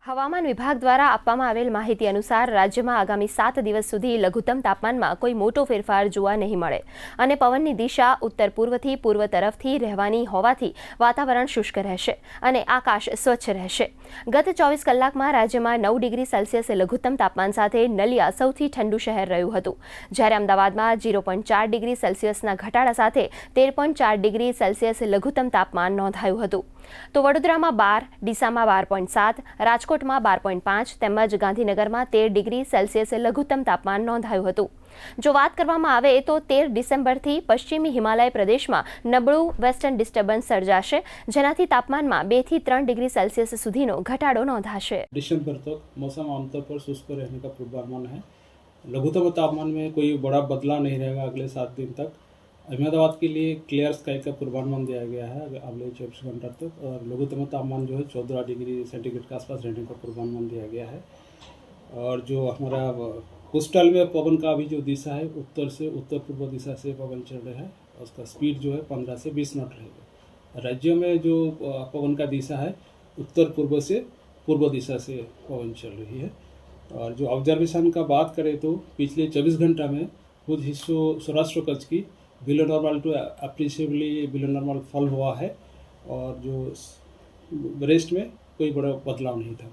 હવામાન વિભાગ દ્વારા આપવામાં આવેલ માહિતી અનુસાર રાજ્યમાં આગામી 7 દિવસ સુધી લઘુત્તમ તાપમાનમાં કોઈ મોટો ફેરફાર જોવા નહીં મળે અને પવનની દિશા ઉત્તર પૂર્વથી પૂર્વ તરફથી રહેવાની હોવાથી વાતાવરણ શુષ્ક રહેશે અને આકાશ સ્વચ્છ રહેશે। ગત 24 કલાકમાં રાજ્યમાં 9 ડિગ્રી સેલ્સિયસ લઘુત્તમ તાપમાન સાથે નલિયા સૌથી ઠંડુ શહેર રહ્યું હતું, જ્યારે અમદાવાદમાં 0.4 ડિગ્રી સેલ્સિયસના ઘટાડા સાથે 13.4 ડિગ્રી સેલ્સિયસ લઘુત્તમ તાપમાન નોંધાયું હતું। તો વડોદરામાં 12, ડીસામાં 12.7, રાજકોટમાં 12.5 તેમજ ગાંધીનગરમાં 13 ડિગ્રી સેલ્સિયસ લઘુત્તમ તાપમાન નોંધાયું હતું। જો વાત કરવામાં આવે તો 13 ડિસેમ્બરથી પશ્ચિમી હિમાલય પ્રદેશમાં નબળું વેસ્ટર્ન ડિસ્ટર્બન્સ સર્જાશે, જેનાથી તાપમાનમાં 2 થી 3 डिग्री सेल्सियस સુધીનો ઘટાડો નોંધાશે। दिसंबर तक मौसम आमतौर पर शुष्क रहने का पूर्वानुमान है। लघुत्तम तापमान में कोई बड़ा बदलाव नहीं रहेगा अगले 7 दिन तक। अहमदाबाद के लिए क्लियर स्काई का पूर्वानुमान दिया गया है अगले 24 घंटा तक, और लघुत्तम तापमान जो है 14 डिग्री सेंटीग्रेड के आसपास रहने का पूर्वानुमान दिया गया है। और जो हमारा कोस्टल में पवन का अभी जो दिशा है उत्तर से उत्तर पूर्व दिशा से पवन चल रहा है, और उसका स्पीड जो है 15 से 20 नॉट रहेगा। राज्य में जो पवन का दिशा है उत्तर पूर्व से पूर्व दिशा से पवन चल रही है। और जो ऑब्जर्वेशन का बात करें तो पिछले 24 घंटा में कुछ हिस्सों सौराष्ट्र कच्छ की below normal to appreciably below normal fall हुआ है, और जो रेस्ट में कोई बड़ा बदलाव नहीं था।